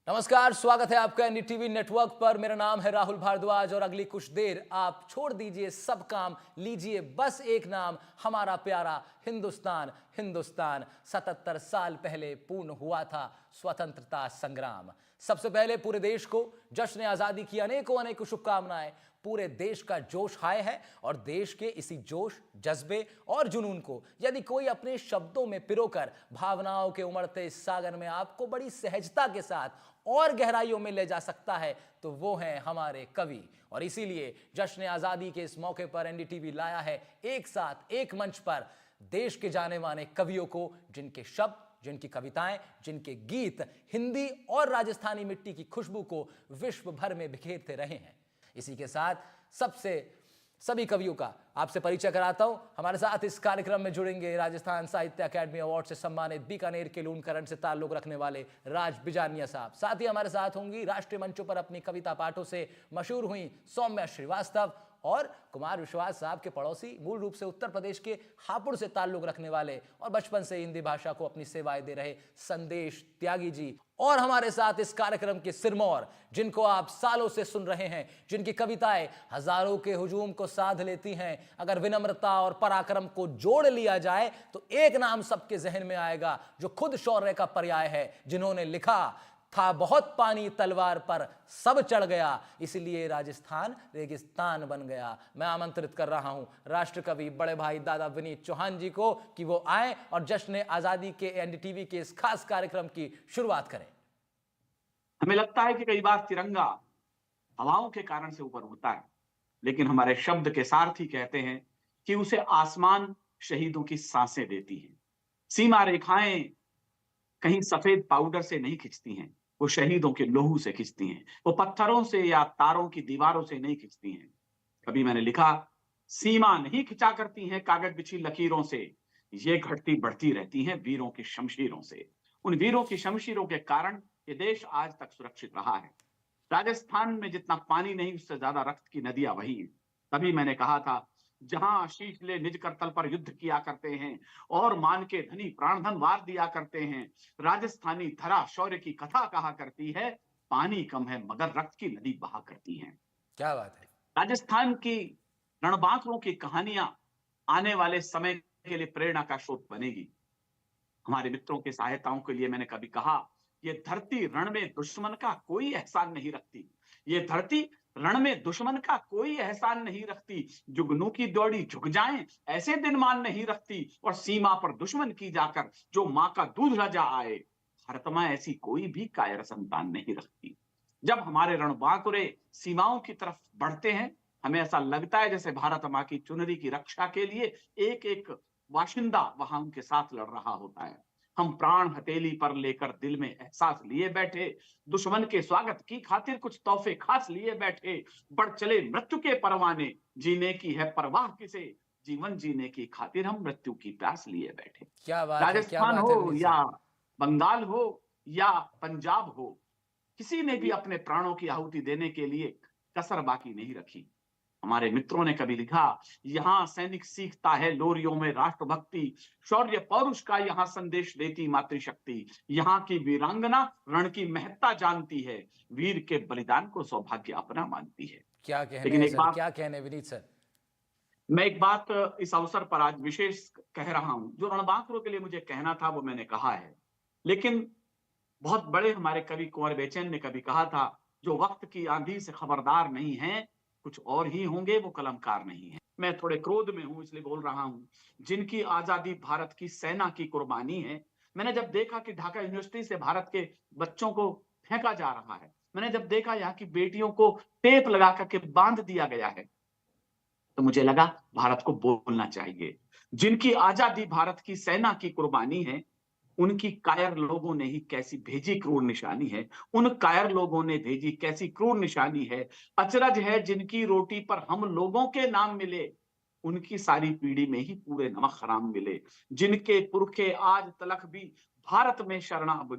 नमस्कार, स्वागत है आपका एनडीटीवी नेटवर्क पर। मेरा नाम है राहुल भारद्वाज और अगली कुछ देर आप छोड़ दीजिए सब काम, लीजिए बस एक नाम, हमारा प्यारा हिंदुस्तान। हिंदुस्तान 77 साल पहले पूर्ण हुआ था स्वतंत्रता संग्राम। सबसे पहले पूरे देश को जश्न आजादी की अनेकों अनेकों शुभकामनाएं। पूरे देश का जोश हाय है और देश के इसी जोश, जज्बे और जुनून को यदि कोई अपने शब्दों में पिरोकर भावनाओं के उमड़ते इस सागर में आपको बड़ी सहजता के साथ और गहराइयों में ले जा सकता है तो वो हैं हमारे कवि। और इसीलिए जश्न आजादी के इस मौके पर एनडीटीवी लाया है एक साथ एक मंच पर देश के जाने माने कवियों को, जिनके शब्द, जिनकी कविताएं, जिनके गीत हिंदी और राजस्थानी मिट्टी की खुशबू को विश्व भर में बिखेरते रहे हैं। इसी के साथ सभी कवियों का आपसे परिचय कराता हूं। हमारे साथ इस कार्यक्रम में जुड़ेंगे राजस्थान साहित्य अकादमी अवार्ड से सम्मानित बीकानेर के लूणकरण से ताल्लुक रखने वाले राज बिजानिया साहब। साथ ही हमारे साथ होंगी राष्ट्रीय मंचों पर अपनी कविता पाठों से मशहूर हुई सौम्या श्रीवास्तव और कुमार विश्वास साहब के पड़ोसी, मूल रूप से उत्तर प्रदेश के हापुड़ से ताल्लुक रखने वाले और बचपन से हिंदी भाषा को अपनी सेवाएं दे रहे संदेश त्यागी जी। और हमारे साथ इस कार्यक्रम के सिरमौर, जिनको आप सालों से सुन रहे हैं, जिनकी कविताएं हजारों के हुजूम को साध लेती हैं। अगर विनम्रता और पराक्रम को जोड़ लिया जाए तो एक नाम सबके जहन में आएगा जो खुद शौर्य का पर्याय है, जिन्होंने लिखा था बहुत पानी तलवार पर सब चढ़ गया, इसलिए राजस्थान रेगिस्तान बन गया। मैं आमंत्रित कर रहा हूं राष्ट्र कवि बड़े भाई दादा विनीत चौहान जी को कि वो आए और जश्न आजादी के एनडीटीवी के इस खास कार्यक्रम की शुरुआत करें। हमें लगता है कि कई बार तिरंगा हवाओं के कारण से ऊपर उड़ता है, लेकिन हमारे शब्द के सारथी कहते हैं कि उसे आसमान शहीदों की सांसें देती है। सीमा रेखाएं कहीं सफेद पाउडर से नहीं खिंचती हैं, वो शहीदों के लोहू से खिंचती हैं। वो पत्थरों से या तारों की दीवारों से नहीं खिंचती हैं। कभी मैंने लिखा, सीमा नहीं खिंचा करती हैं कागज बिछी लकीरों से, ये घटती बढ़ती रहती हैं वीरों की शमशीरों से। उन वीरों की शमशीरों के कारण ये देश आज तक सुरक्षित रहा है। राजस्थान में जितना पानी नहीं, उससे ज्यादा रक्त की नदियां वही हैं। तभी मैंने कहा था, जहां शीश ले निज करतल पर युद्ध किया करते हैं और मान के धनी प्राण धन वार दिया करते हैं, राजस्थानी धरा शौर्य की कथा कहा करती है, पानी कम है मगर रक्त की नदी बहा करती है। क्या बात है। राजस्थान की रणबांकुरों की कहानियां आने वाले समय के लिए प्रेरणा का स्रोत बनेगी। हमारे मित्रों की सहायताओं के लिए मैंने कभी कहा, ये धरती रण में दुश्मन का कोई एहसान नहीं रखती। ये धरती रण में दुश्मन का कोई एहसान नहीं रखती। जुगनू की दौड़ी झुक जाएं ऐसे दिन मान नहीं रखती, और सीमा पर दुश्मन की जाकर जो मां का दूध रजा आए, भारत मां ऐसी कोई भी कायर संतान नहीं रखती। जब हमारे रणबांकुरे सीमाओं की तरफ बढ़ते हैं, हमें ऐसा लगता है जैसे भारत मां की चुनरी की रक्षा के लिए एक एक वाशिंदा वहां उनके साथ लड़ रहा होता है। हम प्राण हथेली पर लेकर दिल में एहसास लिए बैठे, दुश्मन के स्वागत की खातिर कुछ तोहफे खास लिए बैठे, बढ़ चले मृत्यु के परवाने, जीने की है परवाह किसे, जीवन जीने की खातिर हम मृत्यु की प्यास लिए बैठे। क्या बात है, क्या राजस्थान बात है हो विनीत या साहब। बंगाल हो या पंजाब हो, किसी ने भी अपने प्राणों की आहुति देने के लिए कसर बाकी नहीं रखी। हमारे मित्रों ने कभी लिखा, यहाँ सैनिक सीखता है लोरियों में राष्ट्रभक्ति, शौर्य पौरुष का यहाँ संदेश देती मातृशक्ति। यहाँ की वीरांगना रण की महत्ता जानती है, वीर के बलिदान को सौभाग्य अपना मानती है। क्या कहने लेकिन हैं एक सर, बात क्या कहने विनीत सर। मैं एक बात इस अवसर पर आज विशेष कह रहा हूं, जो रणबांकुरों के लिए मुझे कहना था वो मैंने कहा है। लेकिन बहुत बड़े हमारे कवि कुंवर बेचैन ने कभी कहा था, जो वक्त की आंधी से खबरदार नहीं है, कुछ और ही होंगे वो कलमकार नहीं है। मैं थोड़े क्रोध में हूं इसलिए बोल रहा हूं। जिनकी आजादी भारत की सेना की कुर्बानी है, मैंने जब देखा कि ढाका यूनिवर्सिटी से भारत के बच्चों को फेंका जा रहा है, मैंने जब देखा यहाँ की बेटियों को टेप लगा करके बांध दिया गया है, तो मुझे लगा भारत को बोलना चाहिए। जिनकी आजादी भारत की सेना की कुर्बानी है, उनकी कायर लोगों ने ही कैसी भेजी क्रूर निशानी है, उन कायर लोगों ने भेजी कैसी क्रूर निशानी है। अचरज है जिनकी रोटी पर हम लोगों के नाम मिले, उनकी सारी पीढ़ी में ही पूरे नमक हराम मिले। जिनके पुरखे आज तलक भी भारत में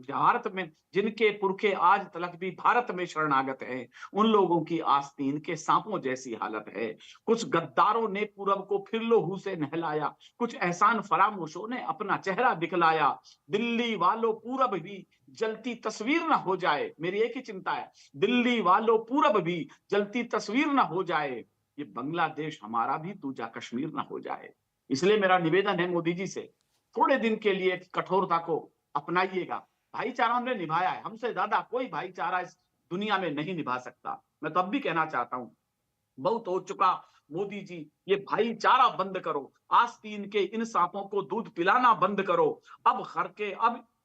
भारत में जिनके पुरखे आज तलक भी भारत में शरणागत है, उन लोगों की आस्तीन के सांपों जैसी हालत है। कुछ गद्दारों ने पूरब को फिर लोहू से नहलाया, कुछ एहसान फरामोशों ने अपना चेहरा दिखलाया। दिल्ली वालों पूरब भी जलती तस्वीर ना हो जाए, मेरी एक ही चिंता है, दिल्ली वालों पूरब भी जलती तस्वीर ना हो जाए, ये बांग्लादेश हमारा भी दूजा कश्मीर ना हो जाए। इसलिए मेरा निवेदन है मोदी जी से, थोड़े दिन के लिए कठोरता को अपनाइएगा। भाईचारा हमने निभाया है, हमसे ज्यादा कोई भाईचारा इस दुनिया में नहीं निभा सकता। मैं तो अब भी कहना चाहता हूं, बहुत हो चुका मोदी जी, ये भाईचारा बंद करो, आस्तीन के इन सांपों को दूध पिलाना बंद करो, अब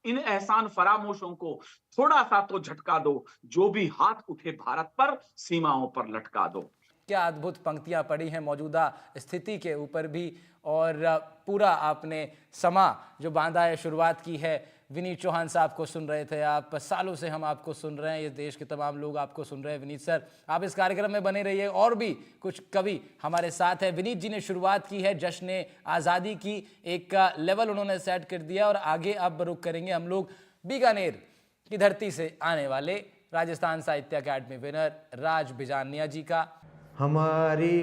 इन एहसान फरामोशों को थोड़ा सा तो झटका दो, जो भी हाथ उठे भारत पर सीमाओं पर लटका दो। क्या अद्भुत पंक्तियां पढ़ी हैं मौजूदा स्थिति के ऊपर भी, और पूरा आपने समा जो बांधा है, शुरुआत की है। विनीत चौहान साहब को सुन रहे थे आप, सालों से हम आपको सुन रहे हैं, ये देश के तमाम लोग आपको सुन रहे हैं। विनीत सर, आप इस कार्यक्रम में बने रहिए, और भी कुछ कवि हमारे साथ हैं। विनीत जी ने शुरुआत की है जश्न आज़ादी की, एक लेवल उन्होंने सेट कर दिया, और आगे अब रुख करेंगे हम लोग बीकानेर की धरती से आने वाले राजस्थान साहित्य अकादमी विनर राज बिजानिया जी का। हमारी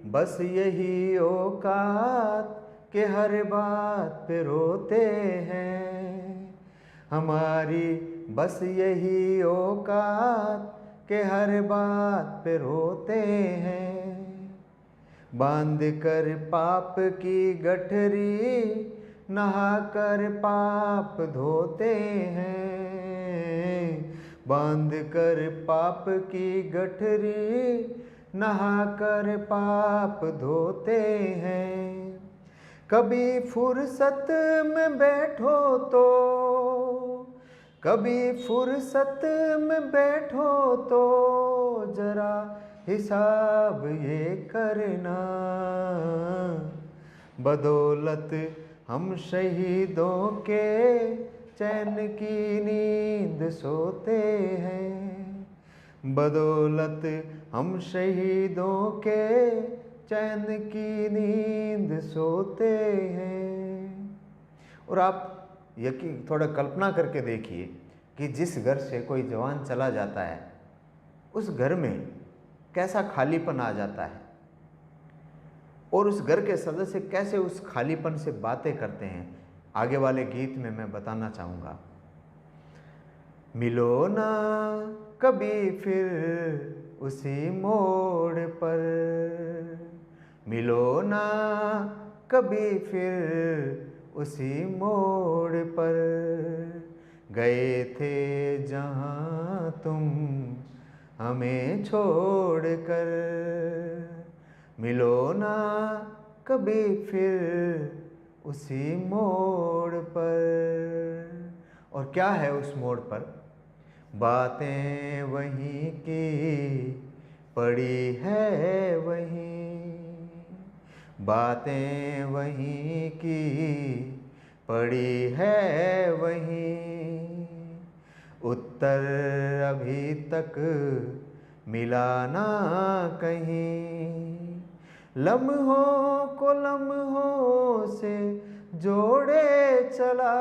बस यही औकात के हर बात पे रोते हैं, हमारी बस यही औकात के हर बात पे रोते हैं, बांध कर पाप की गठरी नहा कर पाप धोते हैं, बांध कर पाप की गठरी नहा कर पाप धोते हैं। कभी फुर्सत में बैठो तो, कभी फुर्सत में बैठो तो जरा हिसाब ये करना, बदौलत हम शहीदों के चैन की नींद सोते हैं, बदौलत हम शहीदों के चैन की नींद सोते हैं। और आप यकीन थोड़ा कल्पना करके देखिए कि जिस घर से कोई जवान चला जाता है, उस घर में कैसा खालीपन आ जाता है, और उस घर के सदस्य कैसे उस खालीपन से बातें करते हैं। आगे वाले गीत में मैं बताना चाहूँगा। मिलो ना कभी फिर उसी मोड़ पर, मिलो ना कभी फिर उसी मोड़ पर, गए थे जहाँ तुम हमें छोड़ कर, मिलो ना कभी फिर उसी मोड़ पर। और क्या है उस मोड़ पर? बातें वहीं की पड़ी है वहीं, बातें वहीं की पड़ी है वहीं, उत्तर अभी तक मिला ना कहीं, लम्हों को लम्हों से जोड़े चला,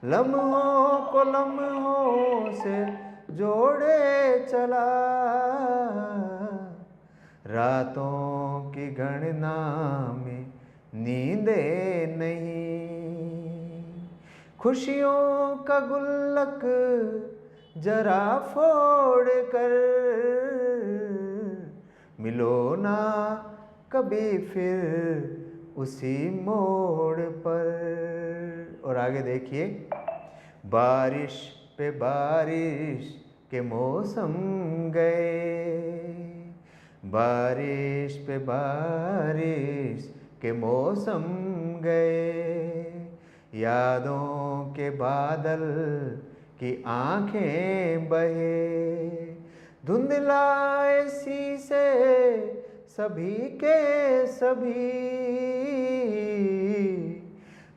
लम्हों को लम्हों से जोड़े चला, रातों की गणना में नींदे नहीं, खुशियों का गुल्लक जरा फोड़ कर, मिलो ना कभी फिर उसी मोड़ पर। और आगे देखिए, बारिश पे बारिश के मौसम गए, बारिश पे बारिश के मौसम गए, यादों के बादल की आंखें बहे, धुंधलाए सी से सभी के सभी,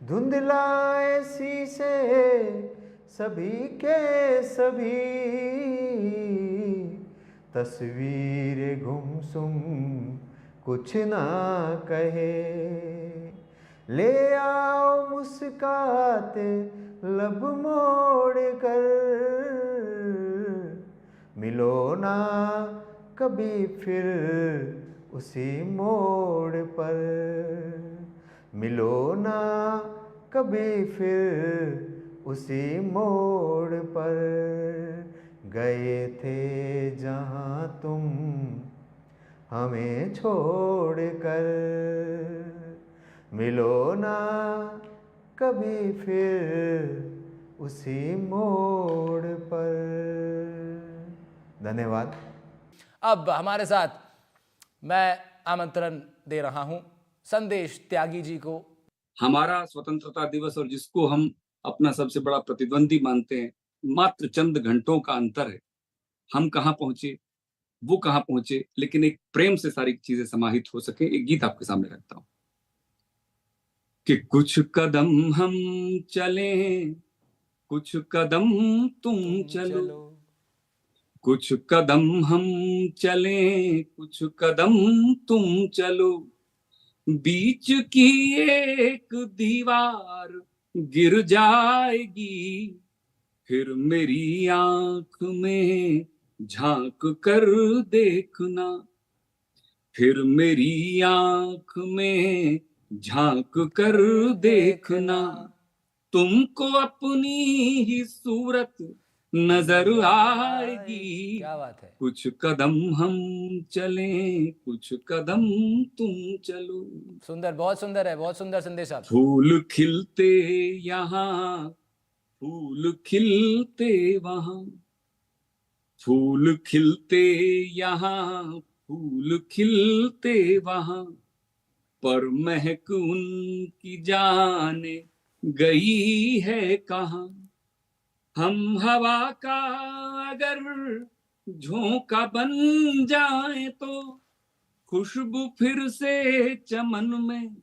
धुंधलाए सी से सभी के सभी, तस्वीर गुमसुम कुछ ना कहे, ले आओ मुस्काते लब मोड़ कर, मिलो ना कभी फिर उसी मोड़ पर, मिलो ना कभी फिर उसी मोड़ पर गए थे जहाँ तुम हमें छोड़ कर, मिलो ना कभी फिर उसी मोड़ पर। धन्यवाद। अब हमारे साथ मैं आमंत्रण दे रहा हूं संदेश त्यागी जी को। हमारा स्वतंत्रता दिवस और जिसको हम अपना सबसे बड़ा प्रतिद्वंदी मानते हैं, मात्र चंद घंटों का अंतर है। हम कहाँ पहुंचे, वो कहाँ पहुंचे, लेकिन एक प्रेम से सारी चीजें समाहित हो सके। एक गीत आपके सामने रखता हूं कि कुछ कदम हम चले, कुछ कदम तुम चलो, कुछ कदम हम चले, कुछ कदम तुम चलो, बीच की एक दीवार गिर जाएगी, फिर मेरी आंख में झांक कर देखना, फिर मेरी आंख में झांक कर देखना, तुमको अपनी ही सूरत नजर आएगी। क्या बात है। कुछ कदम हम चले, कुछ कदम तुम चलो। सुंदर, बहुत सुंदर है, बहुत सुंदर संदेश आप। फूल खिलते यहाँ, फूल खिलते वहां, फूल खिलते यहाँ, फूल खिलते वहां, पर महक उनकी जाने गई है कहाँ। हम हवा का अगर झोंका बन जाए तो खुशबू फिर से चमन में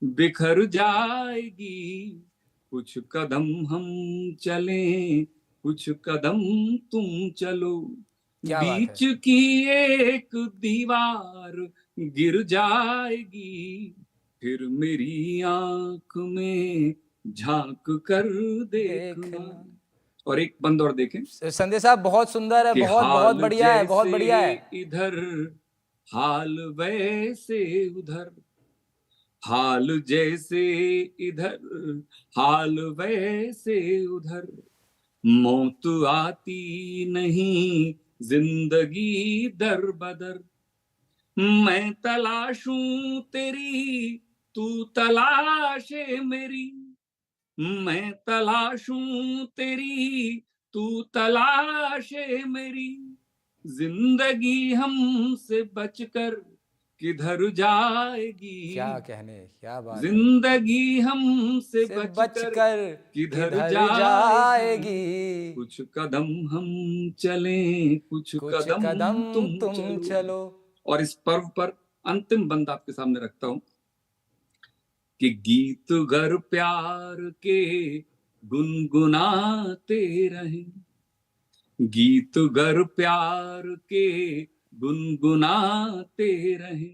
बिखर जाएगी। कुछ कदम हम चले, कुछ कदम तुम चलो, क्या बात बीच की एक दीवार गिर जाएगी, फिर मेरी आंख में झांक कर देखना। और एक बंद और देखें। संदेश साहब बहुत सुंदर है, कि बहुत बहुत हाल बढ़िया है, बहुत जैसे बढ़िया है। इधर हाल वैसे उधर, हाल जैसे इधर हाल वैसे उधर, मौत आती नहीं जिंदगी दर बदर, मैं तलाशूं तेरी तू तलाशे मेरी, मैं तलाशूं तेरी तू तलाशे मेरी, जिंदगी हमसे बचकर किधर जाएगी। क्या कहने, क्या बात है। जिंदगी हमसे से बचकर किधर जाएगी। कुछ कदम हम चले, कुछ कदम तुम चलो। और इस पर्व पर अंतिम बंद आपके सामने रखता हूं कि गीत गर प्यार के गुनगुनाते रहे, गीत गर प्यार के गुनगुनाते रहे,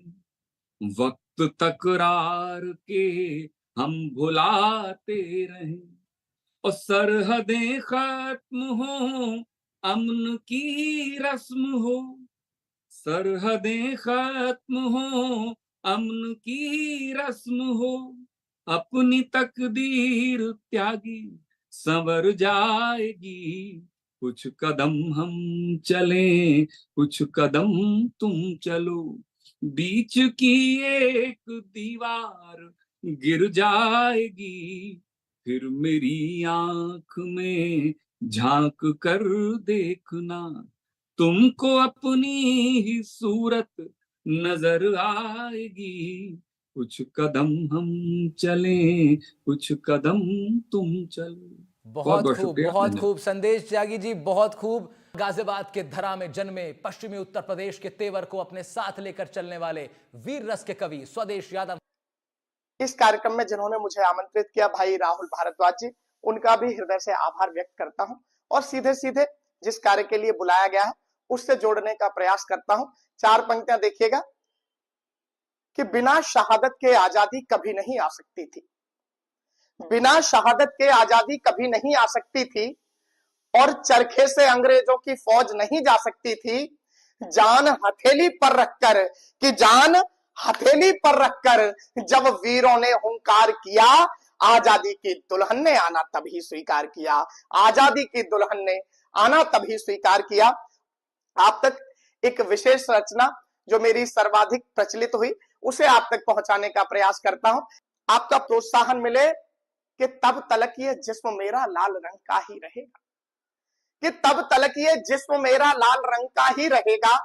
वक्त तकरार के हम भुलाते रहे, और सरहदें खत्म हो अमन की रस्म हो, सरहदें खत्म हो अमन की रस्म हो, अपनी तकदीर त्यागी संवर जाएगी। कुछ कदम हम चलें, कुछ कदम तुम चलो, बीच की एक दीवार गिर जाएगी, फिर मेरी आंख में झांक कर देखना, तुमको अपनी ही सूरत नजर आएगी। कुछ कदम हम चलें, कुछ कदम तुम चलो। बहुत खूब, शुक्रिया, बहुत धन्यवाद। खूब संदेश त्यागी जी, बहुत खूब। गाजियाबाद के धरा में जन्मे, पश्चिमी उत्तर प्रदेश के तेवर को अपने साथ लेकर चलने वाले वीर रस के कवि स्वदेश यादव। इस कार्यक्रम में जिन्होंने मुझे आमंत्रित किया, भाई राहुल भारद्वाज जी, उनका भी हृदय से आभार व्यक्त करता हूं और सीधे सीधे जिस कार्य के लिए बुलाया गया है उससे जोड़ने का प्रयास करता हूं। 4 पंक्तियां देखिएगा कि बिना शहादत के आजादी कभी नहीं आ सकती थी, बिना शहादत के आजादी कभी नहीं आ सकती थी, और चरखे से अंग्रेजों की फौज नहीं जा सकती थी। जान हथेली पर रखकर, कि जान हथेली पर रखकर जब वीरों ने हुंकार किया, आजादी की दुल्हन ने आना तभी स्वीकार किया, आजादी की दुल्हन ने आना तभी स्वीकार किया। आप तक एक विशेष रचना जो मेरी सर्वाधिक प्रचलित हुई उसे आप तक पहुंचाने का प्रयास करता हूं। आपका प्रोत्साहन मिले कि तब तलक ये जिस्म मेरा लाल रंग का ही रहेगा, कि तब तलक ये जिस्म मेरा लाल रंग का ही रहेगा,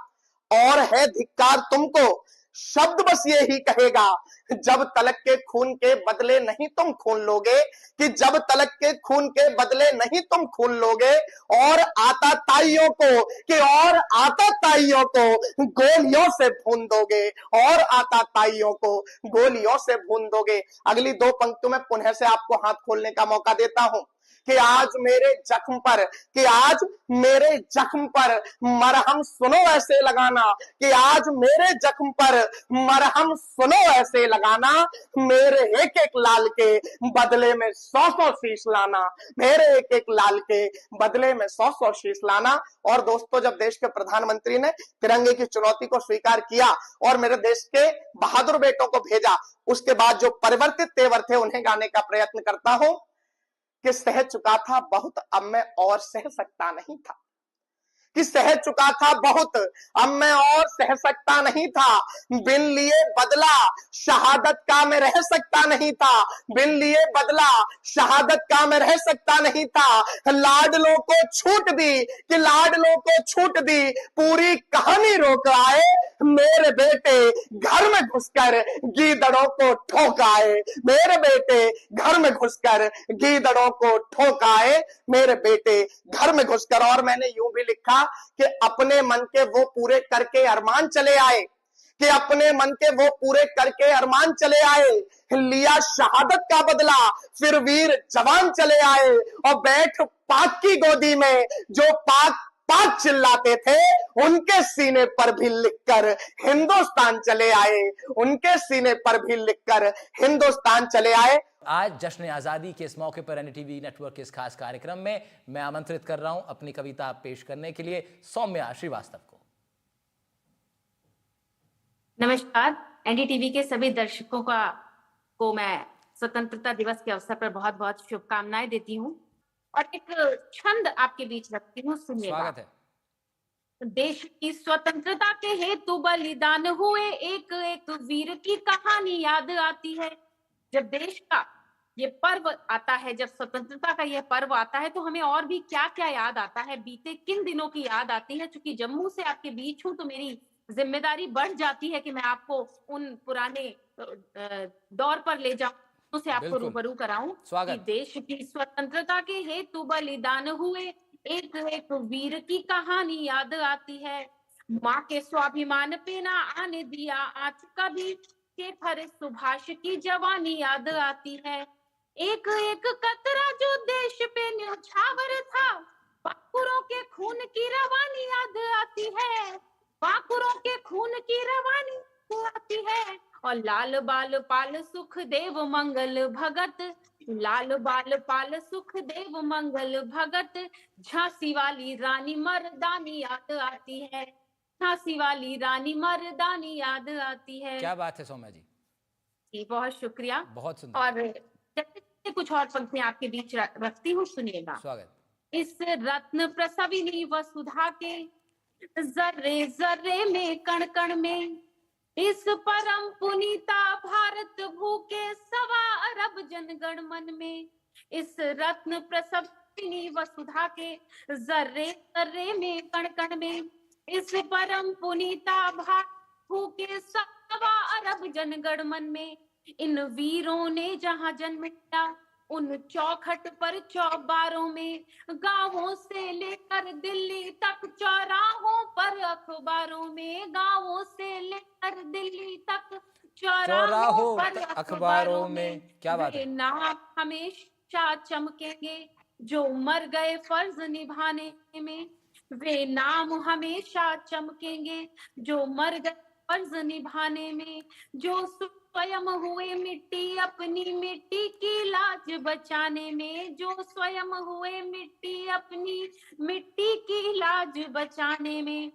और है धिक्कार तुमको शब्द बस ये ही कहेगा, जब तलक के खून के बदले नहीं तुम खून लोगे, कि जब तलक के खून के बदले नहीं तुम खून लोगे, और आता ताइयों को कि और आता ताइयों को गोलियों से भून दोगे, और आता ताइयों को गोलियों से भून दोगे। अगली दो पंक्तियों में पुनः से आपको हाथ खोलने का मौका देता हूं कि आज मेरे जख्म पर, कि आज मेरे जख्म पर मरहम सुनो ऐसे लगाना, कि आज मेरे जख्म पर मरहम सुनो ऐसे लगाना, मेरे एक एक लाल के बदले में 100-100 शीश लाना, मेरे एक एक लाल के बदले में 100-100 शीश लाना। और दोस्तों, जब देश के प्रधानमंत्री ने तिरंगे की चुनौती को स्वीकार किया और मेरे देश के बहादुर बेटों को भेजा, उसके बाद जो परिवर्तित तेवर थे उन्हें गाने का प्रयत्न करता हूं कि सह चुका था बहुत अब मैं और सह सकता नहीं था, कि सह चुका था बहुत अब मैं और सह सकता नहीं था, बिन लिए बदला शहादत का मैं रह सकता नहीं था, बिन लिए बदला शहादत का मैं रह सकता नहीं था, लाडलों को छूट दी, कि लाडलों को छूट दी, पूरी कहानी रोक आए, मेरे बेटे घर में घुसकर गीदड़ों को ठोक आए, मेरे बेटे घर में घुसकर गीदड़ों को ठोक आए, मेरे बेटे घर में घुसकर। और मैंने यूं भी लिखा कि अपने मन के वो पूरे करके अरमान चले आए, कि अपने मन के वो पूरे करके अरमान चले आए, लिया शहादत का बदला फिर वीर जवान चले आए, और बैठ पाक की गोदी में जो पाक पाक चिल्लाते थे, उनके सीने पर भी लिखकर हिंदुस्तान चले आए, उनके सीने पर भी लिखकर हिंदुस्तान चले आए। आज जश्न आज़ादी के इस मौके पर एनडीटीवी नेटवर्क के इस खास कार्यक्रम में मैं आमंत्रित कर रहा हूं अपनी कविता पेश करने के लिए सौम्या श्रीवास्तव को। नमस्कार, एनडीटीवी के सभी दर्शकों को मैं स्वतंत्रता दिवस के अवसर पर बहुत बहुत शुभकामनाएं देती हूं और एक छंद आपके बीच रखती हूँ, सुनिएगा। स्वागत है। देश की स्वतंत्रता के हेतु बलिदान हुए एक एक वीर की कहानी याद आती है। जब देश का ये पर्व आता है, जब स्वतंत्रता का यह पर्व आता है, तो हमें और भी क्या क्या याद आता है, बीते किन दिनों की याद आती है। चूंकि जम्मू से आपके बीच हूं तो मेरी जिम्मेदारी बढ़ जाती है कि मैं आपको उन पुराने दौर पर ले जाऊं, से आपको रूबरू कराऊं कि देश की स्वतंत्रता के हेतु बलिदान हुए एक एक वीर की कहानी याद आती है। माँ के स्वाभिमान पे ना आने दिया आंच कभी, शेखर सुभाष की जवानी याद आती है। एक एक कतरा जो देश पे न्यौछावर था, बाकुरों के खून की रवानी याद आती है, बाकुरों के खून की रवानी आती है। और लाल बाल पाल सुखदेव मंगल भगत, लाल बाल पाल सुखदेव मंगल भगत, झांसी वाली रानी मर्दानी याद आती है, झांसी वाली रानी मर्दानी याद आती है। क्या बात है सौम्या जी, बहुत शुक्रिया, बहुत सुंदर। और कुछ और पंक्तियां आपके बीच रखती हूँ, सुनिएगा। स्वागत। इस रत्न प्रसविनी वसुधा के जर्रे जर्रे में कण कण में, इस परम पुनीता भारत भूखे 1.25 अरब जनगण मन में, इस रत्न प्रसविनी वसुधा के जर्रे जर्रे में कण कण में, इस परम पुनीता भारत भूखे 1.25 अरब जनगण मन में, इन वीरों ने जहां जन्म लिया उन चौखट पर चौबारों में, गांवों से लेकर दिल्ली तक चौराहों पर अखबारों में, गांवों से लेकर दिल्ली तक चौराहों पर अखबारों में। क्या बात है। नाम हमेशा चमकेंगे जो मर गए फर्ज निभाने में, वे नाम हमेशा चमकेंगे जो मर गए फर्ज निभाने में, जो स्वयं हुए मिट्टी अपनी मिट्टी की लाज बचाने में, जो स्वयं हुए मिट्टी अपनी मिट्टी की लाज बचाने में।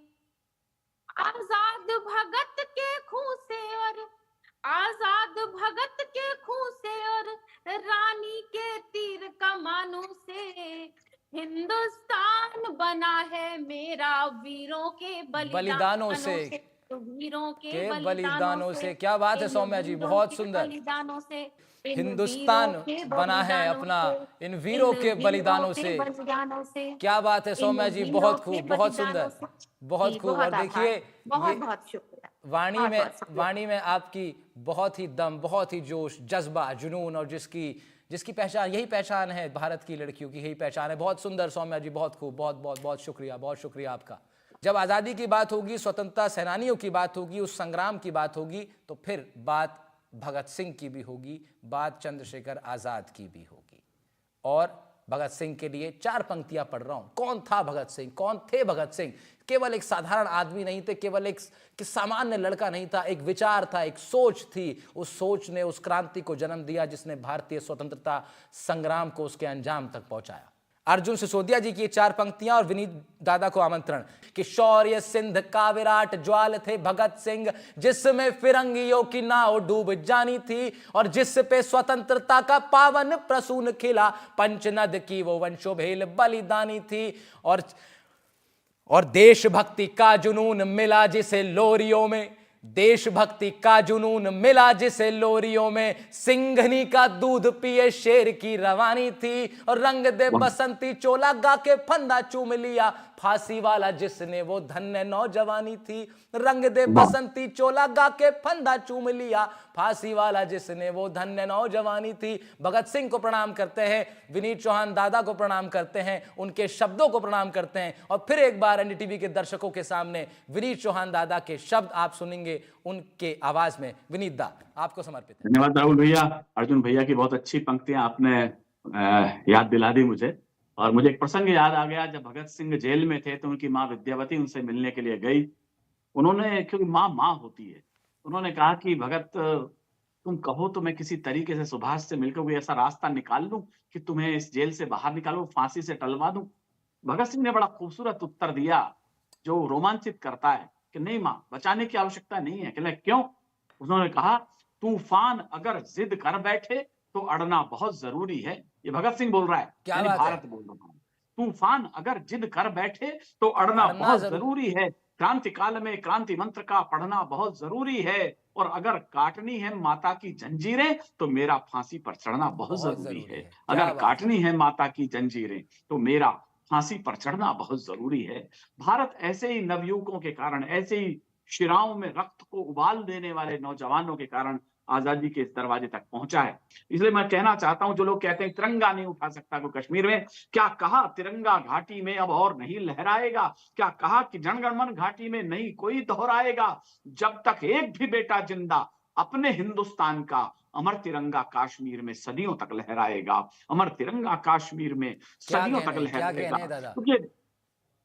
आजाद भगत के खून से और आजाद भगत के खून से और रानी के तीर कमानों से हिंदुस्तान बना है मेरा, वीरों के बलिदानों से, वीरों के बलिदानों से। क्या बात है इन सौम्या जी, वीरों बहुत के सुंदर। बलिदानों से, इन हिंदुस्तान वीरों के बना है बलिदानों अपना से, इन वीरों इन के वीरों बलिदानों के से। बलिदानों से, क्या बात है इन सौम्या जी, वीरों बहुत के खूब, बहुत बलिदानों सुंदर, से। बहुत जी, खूब। बहुत और आभार, देखिए बहुत ये बहुत शुक्रिया। वाणी बहुत में, बहुत शुक्रिया। वाणी में आपकी बहुत ही दम, बहुत ही जोश, जज्बा, जुनून, और जिसकी पहचान, यही पहचान है भारत की लड़कियों की, यही पहचान है। बहुत सुंदर सौम्या जी, बहुत खूब, बहुत बहुत बहुत शुक्रिया, बहुत शुक्रिया आपका। जब आज़ादी की बात होगी, स्वतंत्रता सेनानियों की बात होगी, उस संग्राम की बात होगी, तो फिर बात भगत सिंह की भी होगी, बात चंद्रशेखर आज़ाद की भी होगी। और भगत सिंह के लिए 4 पंक्तियां पढ़ रहा हूं। कौन था भगत सिंह, कौन थे भगत सिंह? केवल एक साधारण आदमी नहीं थे, केवल एक सामान्य लड़का नहीं था, एक विचार था, एक सोच थी। उस सोच ने उस क्रांति को जन्म दिया जिसने भारतीय स्वतंत्रता संग्राम को उसके अंजाम तक पहुंचाया। अर्जुन सिसोदिया जी की ये 4 पंक्तियां और विनीत दादा को आमंत्रण कि शौर्य सिंध का विराट ज्वाल थे भगत सिंह, जिसमें फिरंगियों की नाव डूब जानी थी, और जिस पे स्वतंत्रता का पावन प्रसून खिला, पंचनद की वो वंशोभेल बलिदानी थी। और देशभक्ति का जुनून मिला जिसे लोरियों में, देशभक्ति का जुनून मिला जिसे लोरियों में, सिंघनी का दूध पिए शेर की रवानी थी, और रंग दे बसंती चोला गा के फंदा चूम लिया, फांसी वाला जिसने वो धन्य नौजवानी थी। रंग दे बसंती चोला गा के फंदा चूम लिया, फांसी वाला जिसने वो धन्य नौजवानी थी। भगत सिंह को प्रणाम करते हैं, विनीत चौहान दादा को प्रणाम करते हैं, उनके शब्दों को प्रणाम करते हैं। और फिर एक बार एनडीटीवी के दर्शकों के सामने विनीत चौहान दादा के शब्द आप सुनेंगे उनके आवाज में। विनीत दा, आपको समर्पित है। धन्यवाद राहुल भैया। अर्जुन भैया की बहुत अच्छी पंक्तियां आपने याद दिला दी मुझे। और मुझे एक प्रसंग याद आ गया, जब भगत सिंह जेल में थे तो उनकी माँ विद्यावती उनसे मिलने के लिए गई। उन्होंने, क्योंकि माँ माँ होती है, उन्होंने कहा कि भगत तुम कहो तो मैं किसी तरीके से सुभाष से मिलकर कोई ऐसा रास्ता निकाल लूं कि तुम्हें इस जेल से बाहर निकालूं, फांसी से टलवा दूं। भगत सिंह ने बड़ा खूबसूरत उत्तर दिया जो रोमांचित करता है कि नहीं माँ, बचाने की आवश्यकता नहीं है। कहले क्यों? उन्होंने कहा तूफान अगर जिद कर बैठे तो अड़ना बहुत जरूरी है। ये भगत सिंह बोल रहा है, क्या यानी बात है? भारत बोल रहा है। तूफान अगर जिद कर बैठे तो अड़ना बहुत जरूरी है। क्रांति काल में क्रांति मंत्र का पढ़ना बहुत जरूरी है। और अगर काटनी है माता की जंजीरें तो मेरा फांसी पर चढ़ना बहुत जरूरी है। अगर काटनी है माता की जंजीरें तो मेरा फांसी पर चढ़ना बहुत जरूरी है। भारत ऐसे ही नवयुवकों के कारण, ऐसे ही शिराओं में रक्त को उबाल देने वाले नौजवानों के कारण आजादी के इस दरवाजे तक पहुंचा है। इसलिए मैं कहना चाहता हूं, जो लोग कहते हैं तिरंगा नहीं उठा सकता कोई कश्मीर में, क्या कहा तिरंगा घाटी में अब और नहीं लहराएगा? क्या कहा कि जनगणमन घाटी में नहीं कोई दोहराएगा? जब तक एक भी बेटा जिंदा अपने हिंदुस्तान का, अमर तिरंगा काश्मीर में सदियों तक लहराएगा। अमर तिरंगा काश्मीर में सदियों तक लहराएगा। क्योंकि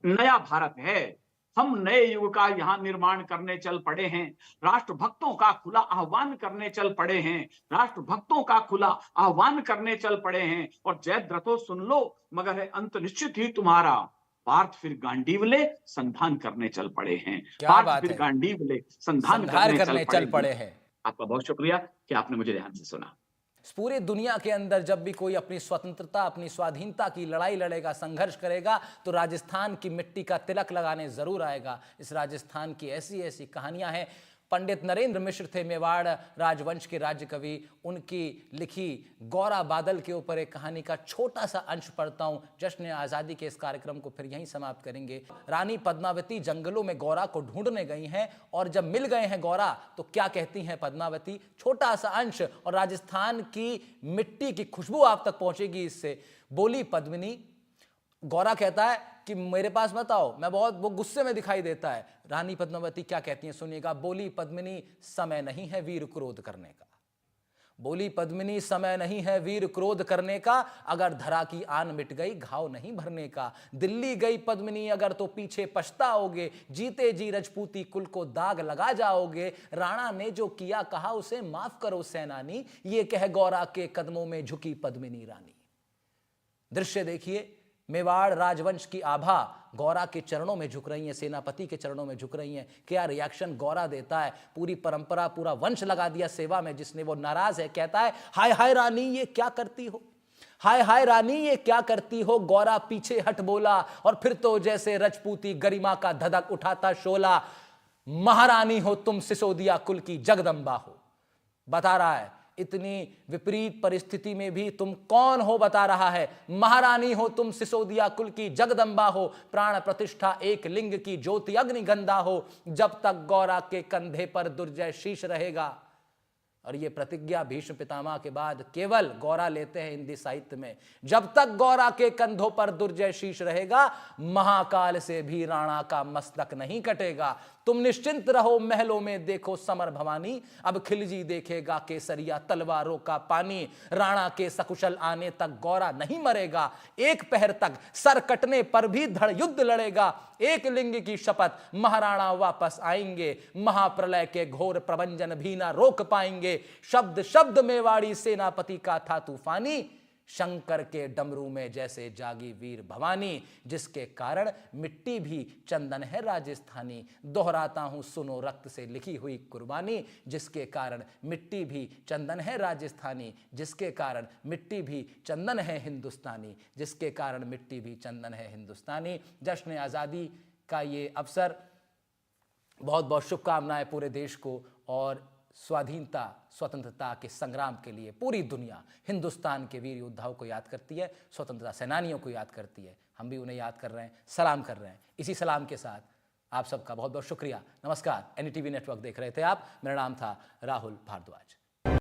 नया भारत है, हम नए युग का यहाँ निर्माण करने चल पड़े हैं। राष्ट्रभक्तों का खुला आह्वान करने चल पड़े हैं। राष्ट्रभक्तों का खुला आह्वान करने चल पड़े हैं। और जयद्रथो सुन लो, मगर है अंत निश्चित ही तुम्हारा। पार्थ फिर गांडीवले संधान करने चल पड़े हैं। पार्थ फिर गांडीवले संधान करने चल पड़े हैं। आपका बहुत शुक्रिया कि आपने मुझे ध्यान से सुना। पूरे दुनिया के अंदर जब भी कोई अपनी स्वतंत्रता, अपनी स्वाधीनता की लड़ाई लड़ेगा, संघर्ष करेगा, तो राजस्थान की मिट्टी का तिलक लगाने जरूर आएगा। इस राजस्थान की ऐसी ऐसी कहानियां हैं। पंडित नरेंद्र मिश्र थे, मेवाड़ राजवंश के राज्य कवि, उनकी लिखी गौरा बादल के ऊपर एक कहानी का छोटा सा अंश पढ़ता हूं। जश्न आज़ादी के इस कार्यक्रम को फिर यहीं समाप्त करेंगे। रानी पद्मावती जंगलों में गौरा को ढूंढने गई हैं, और जब मिल गए हैं गौरा तो क्या कहती हैं पद्मावती, छोटा सा अंश, और राजस्थान की मिट्टी की खुशबू आप तक पहुंचेगी इससे। बोली पद्मिनी, गौरा कहता है कि मेरे पास मत आओ, मैं बहुत, वो गुस्से में दिखाई देता है। रानी पद्मावती क्या कहती हैं सुनिएगा। बोली पद्मिनी, समय नहीं है वीर क्रोध करने का। बोली पद्मिनी, समय नहीं है वीर क्रोध करने का, अगर धरा की आन मिट गई घाव नहीं भरने का। दिल्ली गई पद्मिनी अगर तो पीछे पछताओगे, जीते जी रजपूती कुल को दाग लगा जाओगे। राणा ने जो किया कहा उसे माफ करो सेनानी, ये कह गौरा के कदमों में झुकी पद्मिनी रानी। दृश्य देखिए, मेवाड़ राजवंश की आभा गौरा के चरणों में झुक रही है, सेनापति के चरणों में झुक रही है। क्या रिएक्शन गौरा देता है, पूरी परंपरा पूरा वंश लगा दिया सेवा में, जिसने वो नाराज है, कहता है हाय हाय रानी ये क्या करती हो, हाय हाय रानी ये क्या करती हो। गौरा पीछे हट बोला और फिर तो जैसे रजपूती गरिमा का धधक उठाता शोला, महारानी हो तुम सिसोदिया कुल की जगदंबा हो। बता रहा है इतनी विपरीत परिस्थिति में भी तुम कौन हो, बता रहा है महारानी हो तुम सिसोदिया कुल की जगदंबा हो, प्राण प्रतिष्ठा एक लिंग की ज्योति अग्निगंधा हो, जब तक गौरा के कंधे पर दुर्जय शीश रहेगा। और ये प्रतिज्ञा भीष्म पितामह के बाद केवल गौरा लेते हैं हिंदी साहित्य में। जब तक गौरा के कंधों पर दुर्जय शीश रहेगा, महाकाल से भी राणा का मस्तक नहीं कटेगा। तुम निश्चिंत रहो महलों में देखो समर भवानी, अब खिलजी देखेगा केसरिया तलवारों का पानी। राणा के सकुशल आने तक गौरा नहीं मरेगा, एक पहर तक सर कटने पर भी धड़ युद्ध लड़ेगा। एक लिंग की शपथ महाराणा वापस आएंगे, महाप्रलय के घोर प्रबंजन भी ना रोक पाएंगे। शब्द शब्द मेवाड़ी सेनापति का था तूफानी, शंकर के डमरू में जैसे जागी वीर भवानी, जिसके कारण मिट्टी भी चंदन है राजस्थानी। दोहराता हूं सुनो रक्त से लिखी हुई कुर्बानी, जिसके कारण मिट्टी भी चंदन है राजस्थानी, जिसके कारण मिट्टी भी चंदन है हिंदुस्तानी, जिसके कारण मिट्टी भी चंदन है हिंदुस्तानी। जश्न आज़ादी का ये अवसर, बहुत बहुत शुभकामनाएं पूरे देश को। और स्वाधीनता स्वतंत्रता के संग्राम के लिए पूरी दुनिया हिंदुस्तान के वीर योद्धाओं को याद करती है, स्वतंत्रता सेनानियों को याद करती है। हम भी उन्हें याद कर रहे हैं, सलाम कर रहे हैं। इसी सलाम के साथ आप सबका बहुत बहुत शुक्रिया, नमस्कार। एनडीटीवी नेटवर्क देख रहे थे आप, मेरा नाम था राहुल भारद्वाज।